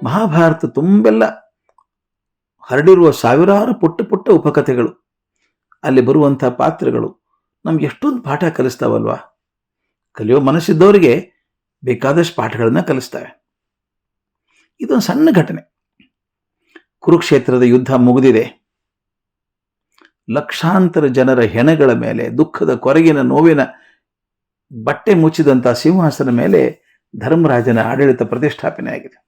ಮಹಾಭಾರತ ತುಂಬೆಲ್ಲ ಹರಡಿರುವ ಸಾವಿರಾರು ಪುಟ್ಟ ಪುಟ್ಟ ಉಪಕಥೆಗಳು, ಅಲ್ಲಿ ಬರುವಂಥ ಪಾತ್ರಗಳು ನಮ್ಗೆ ಎಷ್ಟೊಂದು ಪಾಠ ಕಲಿಸ್ತಾವಲ್ವಾ. ಕಲಿಯೋ ಮನಸ್ಸಿದ್ದವರಿಗೆ ಬೇಕಾದಷ್ಟು ಪಾಠಗಳನ್ನ ಕಲಿಸ್ತವೆ. ಇದೊಂದು ಸಣ್ಣ ಘಟನೆ. ಕುರುಕ್ಷೇತ್ರದ ಯುದ್ಧ ಮುಗಿದಿದೆ. ಲಕ್ಷಾಂತರ ಜನರ ಹೆಣಗಳ ಮೇಲೆ, ದುಃಖದ ಕೊರಗಿನ ನೋವಿನ ಬಟ್ಟೆ ಮುಚ್ಚಿದಂಥ ಸಿಂಹಾಸನ ಮೇಲೆ ಧರ್ಮರಾಜನ ಆಡಳಿತ ಪ್ರತಿಷ್ಠಾಪನೆ ಆಗಿದೆ.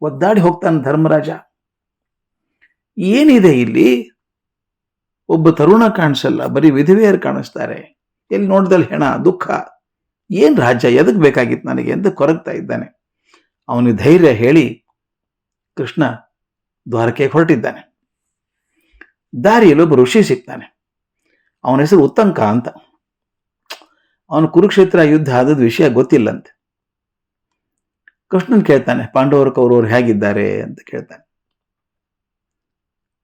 ಒದ್ದಾಡಿ ಹೋಗ್ತಾನೆ ಧರ್ಮರಾಜ. ಏನಿದೆ ಇಲ್ಲಿ? ಒಬ್ಬ ತರುಣ ಕಾಣಿಸಲ್ಲ, ಬರೀ ವಿಧವೆಯರು ಕಾಣಿಸ್ತಾರೆ. ಎಲ್ಲಿ ನೋಡಿದಲ್ಲಿ ಹೆಣ, ದುಃಖ. ಏನ್ ರಾಜ್ಯ, ಎದಕ್ ಬೇಕಾಗಿತ್ತು ನನಗೆ ಅಂತ ಕೊರಗ್ತಾ ಇದ್ದಾನೆ. ಅವನಿಗೆ ಧೈರ್ಯ ಹೇಳಿ ಕೃಷ್ಣ ದ್ವಾರಕೆಗೆ ಹೊರಟಿದ್ದಾನೆ. ದಾರಿಯಲ್ಲಿ ಒಬ್ಬ ಋಷಿ ಸಿಗ್ತಾನೆ. ಅವನ ಹೆಸರು ಉತ್ತಂಕ ಅಂತ. ಅವನು ಕುರುಕ್ಷೇತ್ರ ಯುದ್ಧ ಆದದ ವಿಷಯ ಗೊತ್ತಿಲ್ಲಂತೆ. ಕೃಷ್ಣನ್ ಕೇಳ್ತಾನೆ, ಪಾಂಡವರು ಕೌರವರು ಹೇಗಿದ್ದಾರೆ ಅಂತ ಕೇಳ್ತಾನೆ.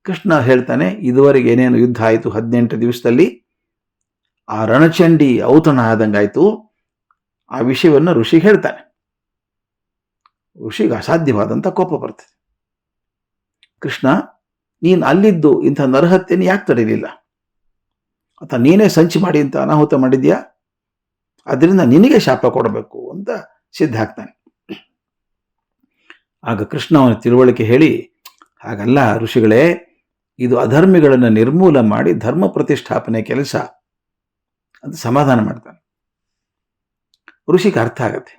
ಕೃಷ್ಣ ಹೇಳ್ತಾನೆ, ಇದುವರೆಗೆ ಏನೇನು ಯುದ್ಧ ಆಯಿತು 18 ದಿವಸದಲ್ಲಿ, ಆ ರಣಚಂಡಿ ಔತಣ ಆದಂಗಾಯ್ತು. ಆ ವಿಷಯವನ್ನು ಋಷಿಗೆ ಹೇಳ್ತಾನೆ. ಋಷಿಗೆ ಅಸಾಧ್ಯವಾದಂಥ ಕೋಪ ಬರ್ತದೆ. ಕೃಷ್ಣ, ನೀನು ಅಲ್ಲಿದ್ದು ಇಂಥ ನರಹತ್ಯೆಯನ್ನು ಯಾಕೆ ತಡೀಲಿಲ್ಲ? ಅಥವಾ ನೀನೇ ಸಂಚು ಮಾಡಿ ಅಂತ ಅನಾಹುತ ಮಾಡಿದ್ಯಾ? ಅದರಿಂದ ನಿನಗೆ ಶಾಪ ಕೊಡಬೇಕು ಅಂತ ಸಿದ್ಧ ಆಗ್ತಾನೆ. ಆಗ ಕೃಷ್ಣ ಅವನ ತಿಳುವಳಿಕೆ ಹೇಳಿ, ಹಾಗಲ್ಲ ಋಷಿಗಳೇ, ಇದು ಅಧರ್ಮಿಗಳನ್ನು ನಿರ್ಮೂಲ ಮಾಡಿ ಧರ್ಮ ಪ್ರತಿಷ್ಠಾಪನೆ ಕೆಲಸ ಅಂತ ಸಮಾಧಾನ ಮಾಡ್ತಾನೆ. ಋಷಿಗೆ ಅರ್ಥ ಆಗತ್ತೆ.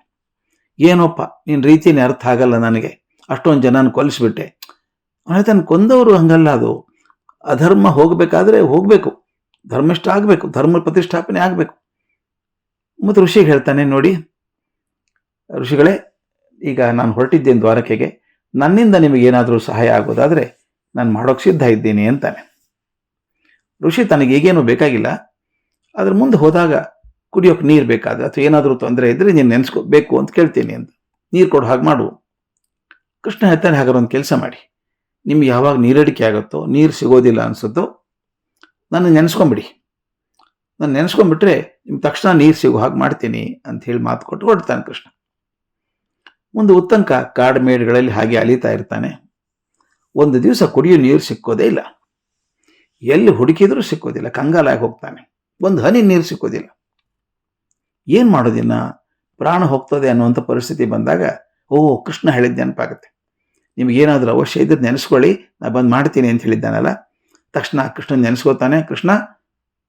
ಏನೋಪ್ಪ ನಿನ್ನ ರೀತಿಯೇ ಅರ್ಥ ಆಗಲ್ಲ ನನಗೆ, ಅಷ್ಟೊಂದು ಜನನ ಕೊಲ್ಲಿಸ್ಬಿಟ್ಟೆ. ಅವನ ಕೊಂದವರು ಹಂಗಲ್ಲ, ಅದು ಅಧರ್ಮ ಹೋಗಬೇಕಾದ್ರೆ ಹೋಗಬೇಕು, ಧರ್ಮಿಷ್ಠ ಆಗಬೇಕು, ಧರ್ಮ ಪ್ರತಿಷ್ಠಾಪನೆ ಆಗಬೇಕು. ಮತ್ತು ಋಷಿಗೆ ಹೇಳ್ತಾನೆ, ನೋಡಿ ಋಷಿಗಳೇ, ಈಗ ನಾನು ಹೊರಟಿದ್ದೇನೆ ದ್ವಾರಕೆಗೆ, ನನ್ನಿಂದ ನಿಮಗೇನಾದರೂ ಸಹಾಯ ಆಗೋದಾದರೆ ನಾನು ಮಾಡೋಕ್ಕೆ ಸಿದ್ಧ ಇದ್ದೀನಿ ಅಂತಾನೆ. ಋಷಿ ತನಗೆ ಈಗೇನು ಬೇಕಾಗಿಲ್ಲ, ಅದ್ರ ಮುಂದೆ ಹೋದಾಗ ಕುಡಿಯೋಕೆ ನೀರು ಬೇಕಾದ್ರೆ ಅಥವಾ ಏನಾದರೂ ತೊಂದರೆ ಇದ್ದರೆ ನೀನು ನೆನೆಸ್ಕೋಬೇಕು ಅಂತ ಕೇಳ್ತೀನಿ ಅಂತ. ನೀರು ಕೊಡು, ಹಾಗೆ ಮಾಡು. ಕೃಷ್ಣ ಹೇಳ್ತಾನೆ, ಹಾಗಾದ್ರೆ ಒಂದು ಕೆಲಸ ಮಾಡಿ, ನಿಮ್ಗೆ ಯಾವಾಗ ನೀರಡಿಕೆ ಆಗುತ್ತೋ, ನೀರು ಸಿಗೋದಿಲ್ಲ ಅನಿಸುತ್ತೋ, ನಾನು ನೆನೆಸ್ಕೊಂಬಿಡಿ. ನಾನು ನೆನೆಸ್ಕೊಂಡ್ಬಿಟ್ರೆ ನಿಮ್ಗೆ ತಕ್ಷಣ ನೀರು ಸಿಗೋ ಹಾಗೆ ಮಾಡ್ತೀನಿ ಅಂತ ಹೇಳಿ ಮಾತು ಕೊಟ್ಟು ಹೊರಡ್ತಾನೆ ಕೃಷ್ಣ. ಮುಂದೆ ಉತ್ತಂಕ ಕಾಡು ಮೇಡುಗಳಲ್ಲಿ ಹಾಗೆ ಅಲಿತಾ ಇರ್ತಾನೆ. ಒಂದು ದಿವಸ ಕುಡಿಯೋ ನೀರು ಸಿಕ್ಕೋದೇ ಇಲ್ಲ. ಎಲ್ಲಿ ಹುಡುಕಿದ್ರೂ ಸಿಕ್ಕೋದಿಲ್ಲ. ಕಂಗಾಲಾಗಿ ಹೋಗ್ತಾನೆ. ಒಂದು ಹನಿ ನೀರು ಸಿಕ್ಕೋದಿಲ್ಲ. ಏನು ಮಾಡೋದಿನ್ನ, ಪ್ರಾಣ ಹೋಗ್ತದೆ ಅನ್ನುವಂಥ ಪರಿಸ್ಥಿತಿ ಬಂದಾಗ, ಕೃಷ್ಣ ಹೇಳಿದ್ದು ನೆನಪಾಗುತ್ತೆ. ನಿಮಗೇನಾದರೂ ಅವಶ್ಯ ಇದ್ರೆ ನೆನೆಸ್ಕೊಳ್ಳಿ, ನಾ ಬಂದು ಮಾಡ್ತೀನಿ ಅಂತ ಹೇಳಿದ್ದಾನಲ್ಲ. ತಕ್ಷಣ ಕೃಷ್ಣ ನೆನೆಸ್ಕೋತಾನೆ. ಕೃಷ್ಣ,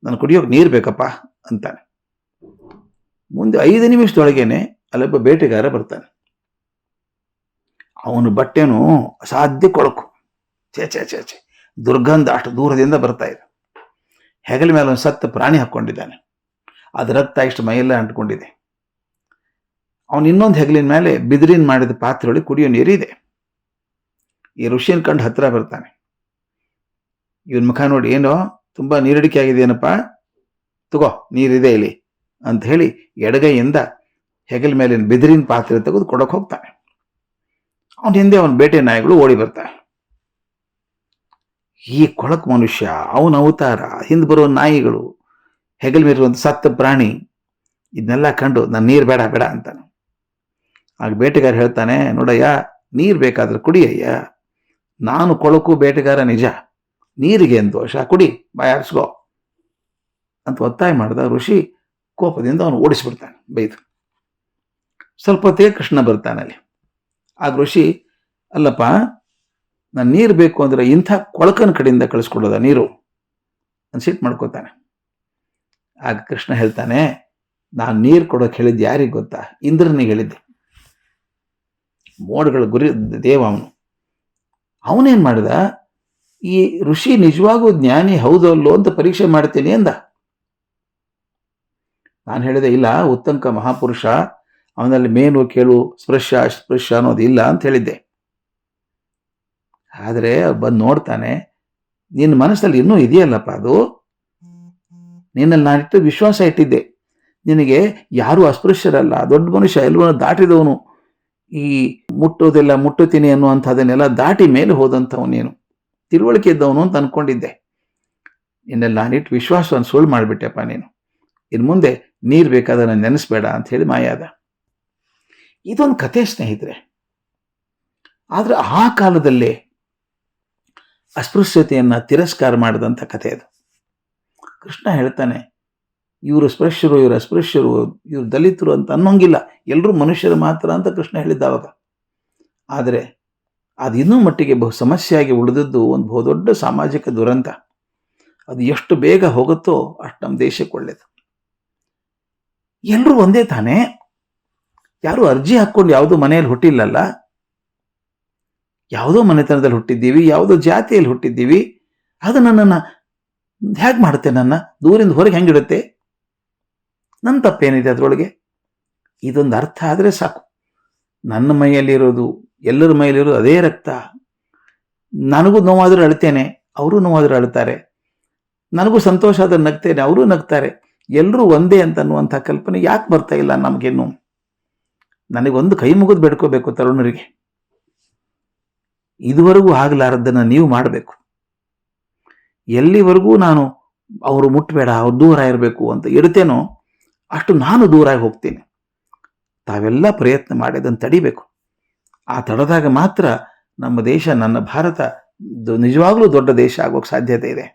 ನಾನು ಕುಡಿಯೋಕೆ ನೀರು ಬೇಕಪ್ಪ ಅಂತಾನೆ. ಮುಂದೆ 5 ನಿಮಿಷದೊಳಗೇನೆ ಅಲ್ಲೊಬ್ಬ ಬೇಟೆಗಾರ ಬರ್ತಾನೆ. ಅವನು ಬಟ್ಟೆನೂ ಅಸಾಧ್ಯ ಕೊಳಕು, ಚೇ ದುರ್ಗಂಧ ಅಷ್ಟು ದೂರದಿಂದ ಬರ್ತಾ ಇದೆ. ಹೆಗಲ ಮೇಲೆ ಒಂದು ಸತ್ತ ಪ್ರಾಣಿ ಹಾಕ್ಕೊಂಡಿದ್ದಾನೆ. ಅದು ರಕ್ತ ಇಷ್ಟು ಮೈಯೆಲ್ಲ ಅಂಟ್ಕೊಂಡಿದೆ. ಅವನು ಇನ್ನೊಂದು ಹೆಗಲಿನ ಮೇಲೆ ಬಿದಿರಿನ ಮಾಡಿದ ಪಾತ್ರೆಯೊಳಗೆ ಕುಡಿಯೋ ನೀರಿದೆ. ಈ ಋಷಿಯನ್ ಕಂಡು ಹತ್ರ ಬರ್ತಾನೆ. ಇವನ್ ಮುಖ ನೋಡಿ, ಏನೋ ತುಂಬ ನೀರಡಿಕೆ ಆಗಿದೆಯೇನಪ್ಪ, ತಗೋ ನೀರಿದೆ ಇಲ್ಲಿ ಅಂತ ಹೇಳಿ ಎಡಗೈಯಿಂದ ಹೆಗಲ ಮೇಲಿನ ಬಿದಿರಿನ ಪಾತ್ರೆ ತೆಗೆದು ಕೊಡೋಕೆ ಹೋಗ್ತಾನೆ. ಅವನ ಹಿಂದೆ ಅವನ ಬೇಟೆ ನಾಯಿಗಳು ಓಡಿ ಬರ್ತಾನೆ. ಈ ಕೊಳಕು ಮನುಷ್ಯ, ಅವನ ಅವತಾರ, ಹಿಂದೆ ಬರೋ ನಾಯಿಗಳು, ಹೆಗಲ ಮೇಲಿರುವಂಥ ಸತ್ತ ಪ್ರಾಣಿ, ಇದನ್ನೆಲ್ಲ ಕಂಡು ನಾನು ನೀರು ಬೇಡ ಬೇಡ ಅಂತಾನೆ. ಆಗ ಬೇಟೆಗಾರ ಹೇಳ್ತಾನೆ, ನೋಡಯ್ಯ, ನೀರು ಬೇಕಾದ್ರೆ ಕುಡಿಯಯ್ಯ, ನಾನು ಕೊಳಕು ಬೇಟೆಗಾರ ನಿಜ, ನೀರಿಗೆ ಏನು ದೋಷ, ಕುಡಿ, ಬಾಯಾರಿಸ್ಕೋ ಅಂತ ಒತ್ತಾಯ ಮಾಡಿದ. ಋಷಿ ಕೋಪದಿಂದ ಅವನು ಓಡಿಸ್ಬಿಡ್ತಾನೆ ಬೈದು. ಸ್ವಲ್ಪ ಹೊತ್ತಿಗೆ ಕೃಷ್ಣ ಬರ್ತಾನೆ ಅಲ್ಲಿ. ಆಗ ಋಷಿ, ಅಲ್ಲಪ್ಪ, ನಾನು ನೀರು ಬೇಕು ಅಂದರೆ ಇಂಥ ಕೊಳಕನ ಕಡೆಯಿಂದ ಕಳಿಸ್ಕೊಡೋದ ನೀರು ಅಂತ ಸಿಟ್ಟು ಮಾಡ್ಕೋತಾನೆ. ಆಗ ಕೃಷ್ಣ ಹೇಳ್ತಾನೆ, ನಾನು ನೀರು ಕೊಡೋಕೆ ಹೇಳಿದ್ದು ಯಾರಿಗೆ ಗೊತ್ತಾ? ಇಂದ್ರನಿಗೆ ಹೇಳಿದ್ದೆ. ಮೋಡಗಳ ಗುರಿ ದೇವ ಅವನು. ಅವನೇನು ಮಾಡಿದ, ಈ ಋಷಿ ನಿಜವಾಗೂ ಜ್ಞಾನಿ ಹೌದಲ್ಲೋ ಅಂತ ಪರೀಕ್ಷೆ ಮಾಡ್ತೀನಿ ಅಂದ. ನಾನು ಹೇಳಿದೆ, ಇಲ್ಲ, ಉತ್ತಂಕ ಮಹಾಪುರುಷ, ಅವನಲ್ಲಿ ಮೇನು ಕೇಳು ಸ್ಪೃಶ್ಯ ಅನ್ನೋದು ಇಲ್ಲ ಅಂತ ಹೇಳಿದ್ದೆ. ಆದರೆ ಬಂದು ನೋಡ್ತಾನೆ, ನಿನ್ನ ಮನಸ್ಸಲ್ಲಿ ಇನ್ನೂ ಇದೆಯಲ್ಲಪ್ಪ, ಅದು ನಿನ್ನಲ್ಲಿ ನಾನಿಟ್ಟು ವಿಶ್ವಾಸ ಇಟ್ಟಿದ್ದೆ. ನಿನಗೆ ಯಾರೂ ಅಸ್ಪೃಶ್ಯರಲ್ಲ, ದೊಡ್ಡ ಮನುಷ್ಯ, ಎಲ್ಲವನ್ನೂ ದಾಟಿದವನು, ಈ ಮುಟ್ಟೋದೆಲ್ಲ ಮುಟ್ಟುತ್ತೀನಿ ಅನ್ನುವಂಥದ್ದನ್ನೆಲ್ಲ ದಾಟಿ ಮೇಲೆ ಹೋದಂಥವನು, ನೀನು ತಿಳುವಳಿಕೆ ಇದ್ದವನು ಅಂತ ಅಂದ್ಕೊಂಡಿದ್ದೆ. ನಿನ್ನಲ್ಲಿ ನಾನಿಟ್ಟು ವಿಶ್ವಾಸವನ್ನು ಸುಳ್ಳು ಮಾಡಿಬಿಟ್ಟೆಪ್ಪ ನೀನು. ಇನ್ನು ಮುಂದೆ ನೀರು ಬೇಕಾದ್ರೆ ನಾನು ನೆನೆಸ್ಬೇಡ ಅಂತ ಹೇಳಿ ಮಾಯಾದ. ಇದೊಂದು ಕಥೆ ಸ್ನೇಹಿತರೆ. ಆದರೆ ಆ ಕಾಲದಲ್ಲೇ ಅಸ್ಪೃಶ್ಯತೆಯನ್ನು ತಿರಸ್ಕಾರ ಮಾಡಿದಂಥ ಕಥೆ ಅದು. ಕೃಷ್ಣ ಹೇಳ್ತಾನೆ, ಇವರು ಸ್ಪೃಶ್ಯರು, ಇವರು ಅಸ್ಪೃಶ್ಯರು, ಇವರು ದಲಿತರು ಅಂತ ಅನ್ನೋಂಗಿಲ್ಲ, ಎಲ್ಲರೂ ಮನುಷ್ಯರು ಮಾತ್ರ ಅಂತ ಕೃಷ್ಣ ಹೇಳಿದ್ದ ಅವಾಗ. ಆದರೆ ಅದು ಇನ್ನೂ ಮಟ್ಟಿಗೆ ಬಹು ಸಮಸ್ಯೆಯಾಗಿ ಉಳಿದದ್ದು ಒಂದು ಬಹುದೊಡ್ಡ ಸಾಮಾಜಿಕ ದುರಂತ. ಅದು ಎಷ್ಟು ಬೇಗ ಹೋಗುತ್ತೋ ಅಷ್ಟು ನಮ್ಮ ದೇಶಕ್ಕೆ ಒಳ್ಳೆಯದು. ಎಲ್ಲರೂ ಒಂದೇ ತಾನೇ, ಯಾರು ಅರ್ಜಿ ಹಾಕ್ಕೊಂಡು ಯಾವುದೋ ಮನೆಯಲ್ಲಿ ಹುಟ್ಟಿಲ್ಲಲ್ಲ, ಯಾವುದೋ ಮನೆತನದಲ್ಲಿ ಹುಟ್ಟಿದ್ದೀವಿ, ಯಾವುದೋ ಜಾತಿಯಲ್ಲಿ ಹುಟ್ಟಿದ್ದೀವಿ. ಅದು ನನ್ನನ್ನು ಹೇಗೆ ಮಾಡುತ್ತೆ, ನನ್ನ ದೂರಿಂದ ಹೊರಗೆ ಹೆಂಗಿಡುತ್ತೆ? ನನ್ನ ತಪ್ಪೇನಿದೆ ಅದರೊಳಗೆ? ಇದೊಂದು ಅರ್ಥ ಆದರೆ ಸಾಕು. ನನ್ನ ಮೈಯಲ್ಲಿರೋದು, ಎಲ್ಲರ ಮೈಯಲ್ಲಿರೋದು ಅದೇ ರಕ್ತ. ನನಗೂ ನೋವಾದರೂ ಅಳ್ತೇನೆ, ಅವರು ನೋವಾದರೂ ಅಳ್ತಾರೆ. ನನಗೂ ಸಂತೋಷ ಆದ್ರೆ ನಗ್ತೇನೆ, ಅವರು ನಗ್ತಾರೆ. ಎಲ್ಲರೂ ಒಂದೇ ಅಂತ ಅನ್ನುವಂಥ ಕಲ್ಪನೆ ಯಾಕೆ ಬರ್ತಾ ಇಲ್ಲ ನಮಗೇನು? ನನಗೊಂದು ಕೈ ಮುಗಿದು ಬೇಡ್ಕೋಬೇಕು ತರುಣರಿಗೆ, ಇದುವರೆಗೂ ಆಗಲಾರದ್ದನ್ನು ನೀವು ಮಾಡಬೇಕು. ಎಲ್ಲಿವರೆಗೂ ನಾನು ಅವರು ಮುಟ್ಟಬೇಡ, ಅವ್ರು ದೂರ ಇರಬೇಕು ಅಂತ ಇಡ್ತೇನೋ ಅಷ್ಟು ನಾನು ದೂರ ಹೋಗ್ತೀನಿ. ತಾವೆಲ್ಲ ಪ್ರಯತ್ನ ಮಾಡಿ ಅದನ್ನು ತಡಿಬೇಕು. ಆ ತಡೆದಾಗ ಮಾತ್ರ ನಮ್ಮ ದೇಶ, ನನ್ನ ಭಾರತ ನಿಜವಾಗ್ಲೂ ದೊಡ್ಡ ದೇಶ ಆಗೋಕ್ಕೆ ಸಾಧ್ಯತೆ ಇದೆ.